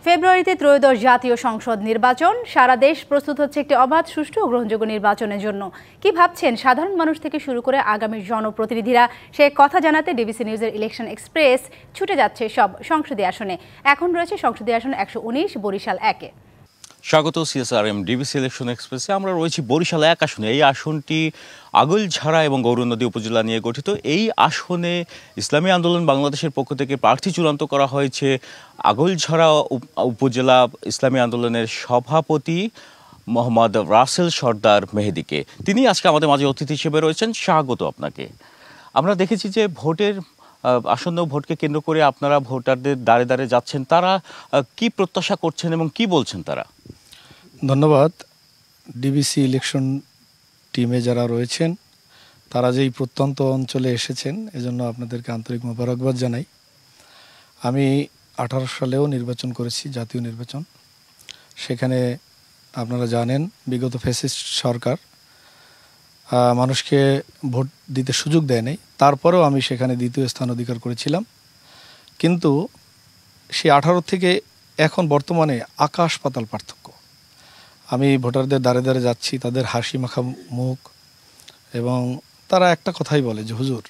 ফেব্রুয়ারিতে ত্রয়োদশ জাতীয় সংসদ নির্বাচন। সারা দেশ প্রস্তুত হচ্ছে একটি অবাধ, সুষ্ঠু ও গ্রহণযোগ্য নির্বাচনের জন্য। কি ভাবছেন সাধারণ মানুষ থেকে শুরু করে আগামীর জনপ্রতিনিধিরা, সে কথা জানাতে ডিবিসি নিউজের ইলেকশন এক্সপ্রেস ছুটে যাচ্ছে সব সংসদীয় আসনে। এখন রয়েছে সংসদীয় আসন ১১৯ বরিশাল ১-এ। স্বাগত সিএসআরএম ডিবিসি ইলেকশন এক্সপ্রেসে। আমরা রয়েছি বরিশাল ১ আসনে। এই আসনটি আগৈলঝাড়া এবং গৌরনদী উপজেলা নিয়ে গঠিত। এই আসনে ইসলামী আন্দোলন বাংলাদেশের পক্ষ থেকে প্রার্থী চূড়ান্ত করা হয়েছে আগৈলঝাড়া উপজেলা ইসলামী আন্দোলনের সভাপতি মোহাম্মদ রাসেল সর্দার মেহেদিকে। তিনি আজকে আমাদের মাঝে অতিথি হিসেবে রয়েছেন। স্বাগত আপনাকে। আমরা দেখেছি যে আসন্ন ভোটকে কেন্দ্র করে আপনারা ভোটারদের দ্বারে দ্বারে যাচ্ছেন। তারা কি প্রত্যাশা করছেন এবং কি বলছেন তারা? ধন্যবাদ। ডিবিসি ইলেকশন টিমে যারা রয়েছেন, তারা যেই প্রত্যন্ত অঞ্চলে এসেছেন, এজন্য আপনাদেরকে আন্তরিক মোবারকবাদ জানাই। আমি 18 সালেও নির্বাচন করেছি, জাতীয় নির্বাচন। সেখানে আপনারা জানেন বিগত ফ্যাসিস্ট সরকার মানুষকে ভোট দিতে সুযোগ দেয় নাই। তারপরেও আমি সেখানে দ্বিতীয় স্থান অধিকার করেছিলাম। কিন্তু সেই 18 থেকে এখন বর্তমানে আকাশ পাতাল পার্থক্য। আমি ভোটারদের দ্বারে দ্বারে যাচ্ছি, তাদের হাসি মাখা মুখ, এবং তারা একটা কথাই বলে যে হুজুর,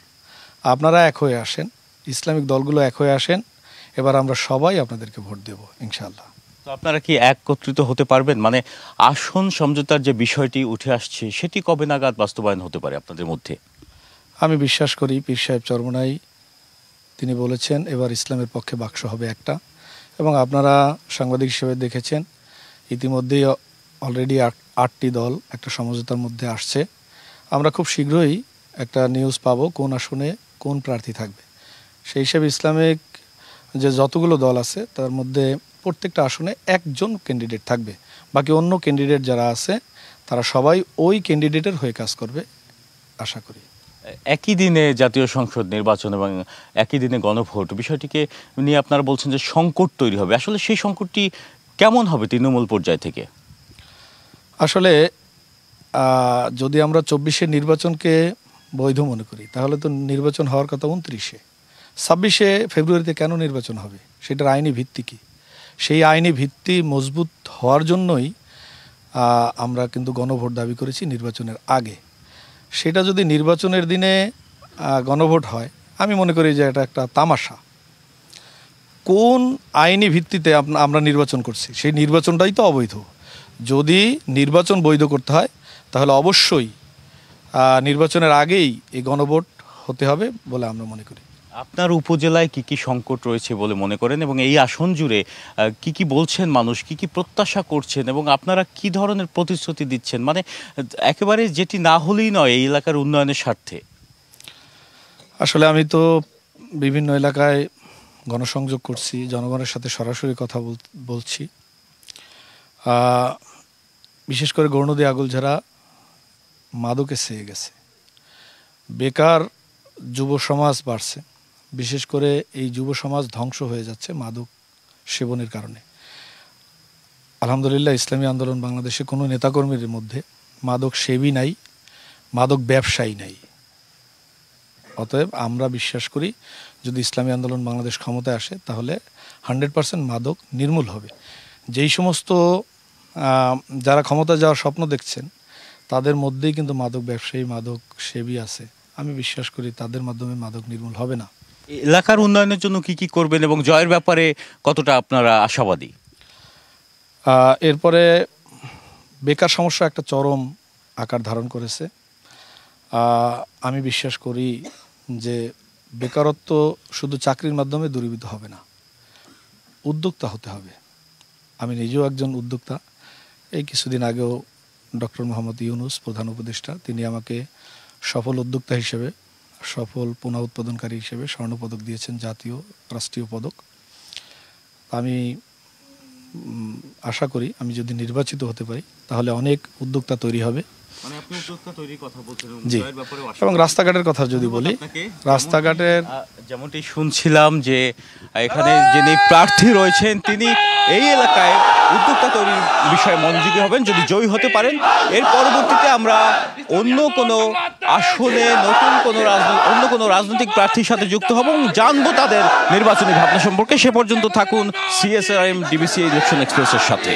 আপনারা এক হয়ে আসেন, ইসলামিক দলগুলো এক হয়ে আসেন, এবার আমরা সবাই আপনাদেরকে ভোট দেব ইনশাআল্লাহ। তো আপনারা কি একত্রিত হতে পারবেন? মানে আসন সমঝোতার যে বিষয়টি উঠে আসছে, সেটি কবে নাগাদ বাস্তবায়ন হতে পারে আপনাদের মধ্যে? আমি বিশ্বাস করি পীর সাহেব চরমোনাই তিনি বলেছেন এবার ইসলামের পক্ষে বাক্স হবে একটা, এবং আপনারা সাংবাদিক হিসেবে দেখেছেন ইতিমধ্যেই অলরেডি 8টি দল একটা সমঝোতার মধ্যে আসছে। আমরা খুব শীঘ্রই একটা নিউজ পাবো কোন আসনে কোন প্রার্থী থাকবে। সেই হিসেবে ইসলামিক যে যতগুলো দল আছে তার মধ্যে প্রত্যেকটা আসনে একজন ক্যান্ডিডেট থাকবে। বাকি অন্য ক্যান্ডিডেট যারা আছে তারা সবাই ওই ক্যান্ডিডেটের হয়ে কাজ করবে আশা করি। একই দিনে জাতীয় সংসদ নির্বাচন এবং একই দিনে গণভোট, বিষয়টিকে নিয়ে আপনারা বলছেন যে সংকট তৈরি হবে। আসলে সেই সংকটটি কেমন হবে তৃণমূল পর্যায় থেকে? আসলে যদি আমরা 24-এর নির্বাচনকে বৈধ মনে করি, তাহলে তো নির্বাচন হওয়ার কথা 29-এ। 26-এ ফেব্রুয়ারিতে কেন নির্বাচন হবে? সেটার আইনি ভিত্তি কী? সেই আইনি ভিত্তি মজবুত হওয়ার জন্যই আমরা কিন্তু গণভোট দাবি করেছি নির্বাচনের আগে। সেটা যদি নির্বাচনের দিনে গণভোট হয়, আমি মনে করি যে এটা একটা তামাশা। কোন আইনি ভিত্তিতে আমরা নির্বাচন করছি? সেই নির্বাচনটাই তো অবৈধ। যদি নির্বাচন বৈধ করতে হয় তাহলে অবশ্যই নির্বাচনের আগেই এই গণভোট হতে হবে বলে আমরা মনে করি। আপনার উপজেলায় কি কি সংকট রয়েছে বলে মনে করেন, এবং এই আসন জুড়ে কি কি বলছেন মানুষ, কি কি প্রত্যাশা করছেন, এবং আপনারা কি ধরনের প্রতিশ্রুতি দিচ্ছেন? মানে একেবারে যেটি না হলেই নয় এই এলাকার উন্নয়নের স্বার্থে। আসলে আমি তো বিভিন্ন এলাকায় গণসংযোগ করছি, জনগণের সাথে সরাসরি কথা বলছি। বিশেষ করে গৌরনদী আগৈলঝাড়া মাদকে ছেয়ে গেছে, বেকার যুব সমাজ বাড়ছে। বিশেষ করে এই যুব সমাজ ধ্বংস হয়ে যাচ্ছে মাদক সেবনের কারণে। আলহামদুলিল্লাহ ইসলামী আন্দোলন বাংলাদেশে কোনো নেতাকর্মীর মধ্যে মাদক সেবী নাই, মাদক ব্যবসায়ী নাই। অতএব আমরা বিশ্বাস করি যদি ইসলামী আন্দোলন বাংলাদেশ ক্ষমতায় আসে তাহলে 100% মাদক নির্মূল হবে। যেই সমস্ত যারা ক্ষমতা যাওয়ার স্বপ্ন দেখছেন তাদের মধ্যেই কিন্তু মাদক ব্যবসায়ী, মাদক সেবী আছে। আমি বিশ্বাস করি তাদের মাধ্যমে মাদক নির্মূল হবে না। এলাকার উন্নয়নের জন্য কি কি করবেন এবং জয়ের ব্যাপারে কতটা আপনারা আশাবাদী? এরপরে বেকার সমস্যা একটা চরম আকার ধারণ করেছে। আমি বিশ্বাস করি যে বেকারত্ব শুধু চাকরির মাধ্যমে দূরীভূত হবে না, উদ্যোক্তা হতে হবে। আমি নিজেও একজন উদ্যোক্তা। এই কিছুদিন আগেও ডক্টর মোহাম্মদ ইউনুস প্রধান উপদেষ্টা তিনি আমাকে সফল উদ্যোক্তা হিসেবে, সফল পুনঃ উৎপাদনকারী হিসেবে স্বর্ণপদক দিয়েছেন, জাতীয় রাষ্ট্রীয় পদক। আমি আশা করি আমি যদি নির্বাচিত হতে পারি তাহলে অনেক উদ্যোক্তা তৈরি হবে মানে আপনি উদ্যোক্তা তৈরির কথা বলছেন জি এবং রাস্তাঘাটের কথা যদি বলি রাস্তাঘাটের যেমনটি শুনছিলাম যে এখানে যিনি প্রার্থী রয়েছেন তিনি এই এলাকায় উদ্যোক্তা তৈরির বিষয়ে মনোযোগী হবেন যদি জয়ী হতে পারেন। এর পরবর্তীতে আমরা অন্য কোনো আসনে অন্য কোনো রাজনৈতিক প্রার্থীর সাথে যুক্ত হব এবং জানবো তাদের নির্বাচনী ভাবনা সম্পর্কে। সে পর্যন্ত থাকুন CSRM ডিবিসি ইলেকশন এক্সপ্রেসের সাথে।